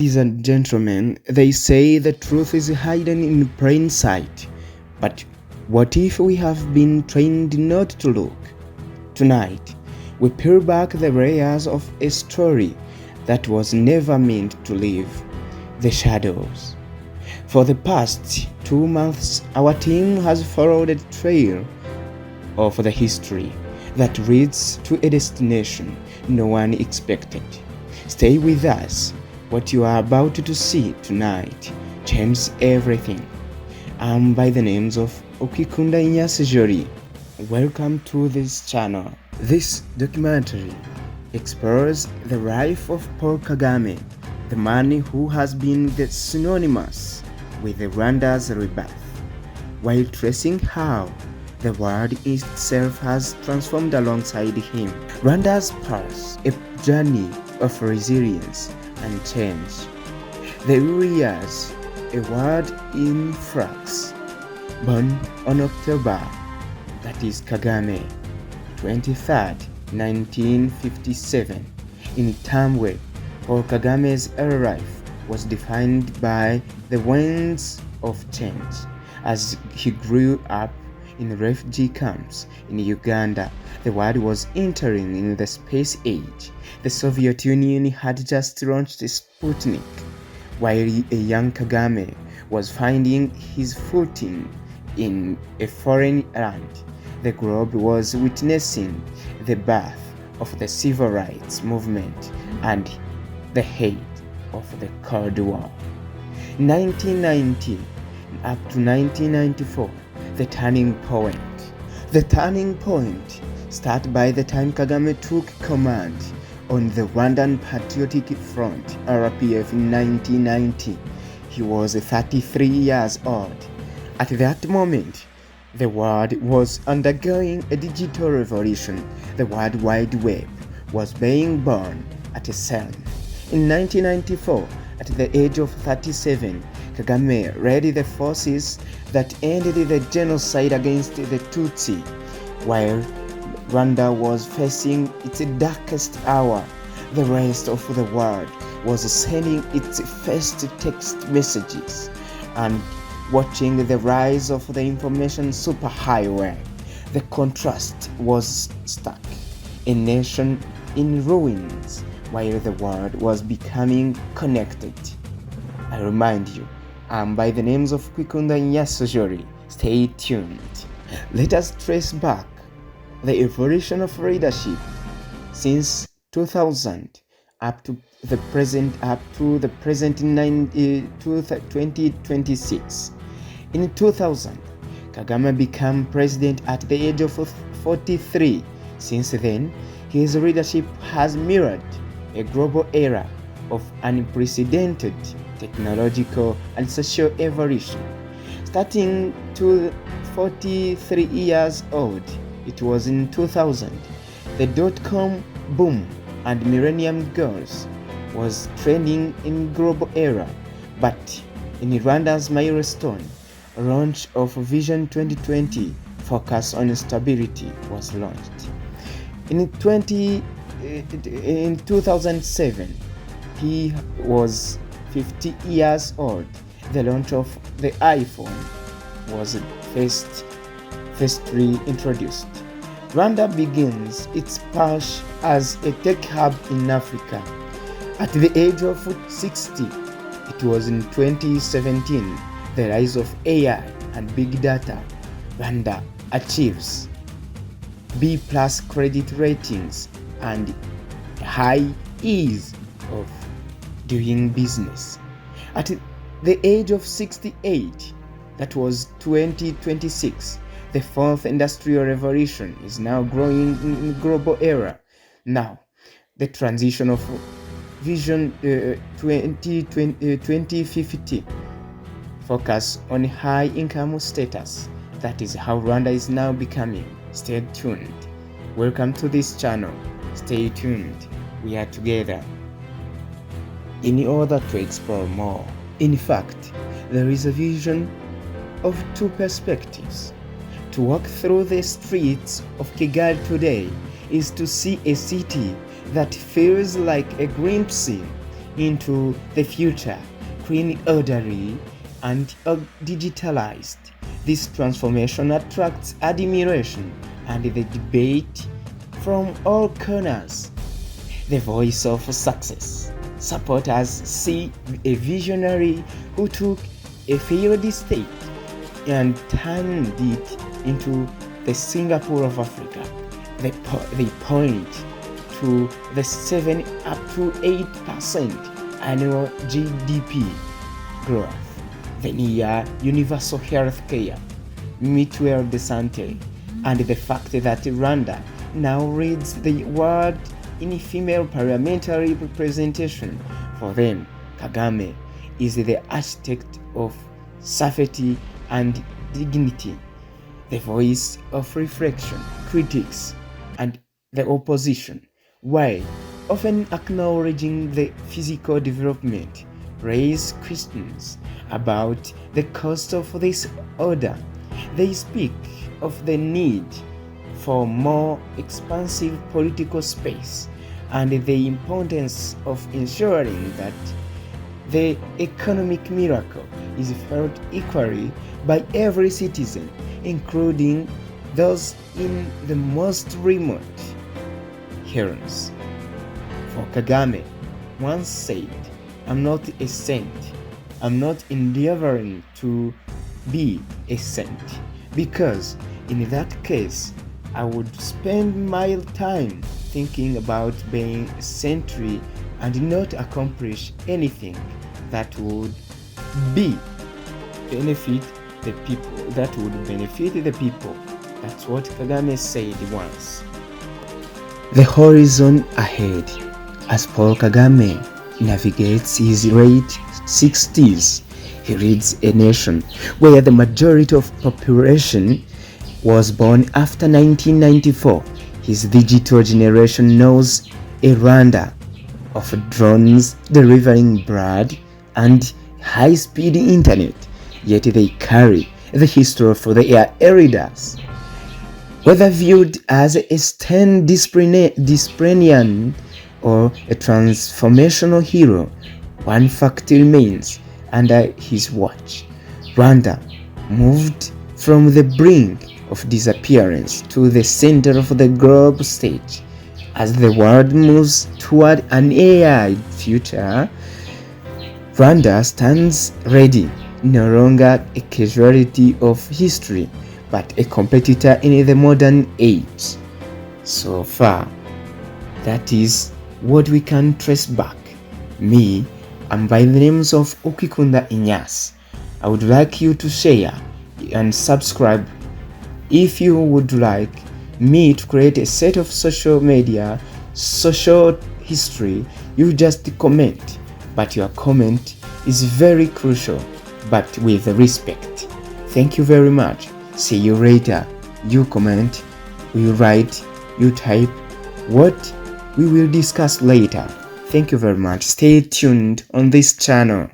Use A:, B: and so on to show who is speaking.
A: Ladies and gentlemen, they say the truth is hidden in plain sight. But what if we have been trained not to look? Tonight, we peel back the layers of a story that was never meant to live: the shadows. For the past 2 months, our team has followed a trail of the history that leads to a destination no one expected. Stay with us. What you are about to see tonight changes everything. I'm by the names of Okikunda Inyasejori. Welcome to this channel. This documentary explores the life of Paul Kagame, the man who has been synonymous with Rwanda's rebirth, while tracing how the world itself has transformed alongside him. Rwanda's pulse, a journey of resilience and change. The Warriors, a world in flux, born on October, that is Kagame, 23rd, 1957, in Tambwe. Paul Kagame's early life was defined by the winds of change as he grew up in refugee camps in Uganda. The world was entering in the space age. The Soviet Union had just launched Sputnik, while a young Kagame was finding his footing in a foreign land. The globe was witnessing the birth of the civil rights movement and the height of the Cold War. 1990 up to 1994, the turning point. The turning point started by the time Kagame took command on the Rwandan Patriotic Front (RPF) in 1990. He was 33 years old. At that moment, the world was undergoing a digital revolution. The World Wide Web was being born at a CERN. In 1994, at the age of 37, Kagame led the forces that ended the genocide against the Tutsi, while Rwanda was facing its darkest hour. The rest of the world was sending its first text messages and watching the rise of the information superhighway. The contrast was stark. A nation in ruins while the world was becoming connected. I remind you, I'm by the names of Kwikunda Nyasojori. Stay tuned. Let us trace back the evolution of leadership since 2000 up to the present in 2026. In 2000, Kagame became president at the age of 43. Since then, his leadership has mirrored a global era of unprecedented technological and social evolution. Starting to 43 years old, it was in 2000, the dot-com boom and millennium goals was trending in global era, but in Rwanda's milestone launch of Vision 2020, focus on stability was launched. In 2007, he was 50 years old. The launch of the iPhone was firstly introduced. Rwanda begins its push as a tech hub in Africa. At the age of 60, it was in 2017, the rise of AI and big data. Rwanda achieves B+ credit ratings and high ease of doing business. At the age of 68, that was 2026, the fourth industrial revolution is now growing in global era. Now, the transition of Vision 2050 focus on high income status. That is how Rwanda is now becoming. Stay tuned. Welcome to this channel. Stay tuned. We are together in order to explore more. In fact, there is a vision of two perspectives. To walk through the streets of Kigali today is to see a city that feels like a glimpse into the future, clean, orderly, and digitalized. This transformation attracts admiration and the debate from all corners. The voice of success. Supporters see a visionary who took a failed state and turned it into the Singapore of Africa. They point to the 7 up to 8% annual GDP growth, the near universal health care, mutual desante, and the fact that Rwanda now leads the world in female parliamentary representation. For them, Kagame is the architect of safety and dignity, the voice of reflection, critics, and the opposition, while often acknowledging the physical development, raise questions about the cost of this order. They speak of the need for more expansive political space and the importance of ensuring that the economic miracle is felt equally by every citizen, including those in the most remote areas. For Kagame once said, "I'm not a saint. I'm not endeavoring to be a saint, because in that case, I would spend my time thinking about being a saintry and not accomplish anything that would benefit the people. That's what Kagame said once. The horizon ahead. As Paul Kagame navigates his late 60s, he leads a nation where the majority of population was born after 1994. His digital generation knows a Rwanda of drones delivering blood and high-speed internet, yet they carry the history of their elders. Whether viewed as a stern disciplinarian or a transformational hero, one fact remains: under his watch, Rwanda moved from the brink of disappearance to the center of the global stage. As the world moves toward an AI future, Rwanda stands ready, no longer a casualty of history, but a competitor in the modern age. So far, that is what we can trace back. Me, I'm by the names of Okikunda Inyas. I would like you to share and subscribe. If you would like me to create a set of social media, social history, you just comment. But your comment is very crucial, but with respect. Thank you very much. See you later. You comment, you write, you type what we will discuss later. Thank you very much. Stay tuned on this channel.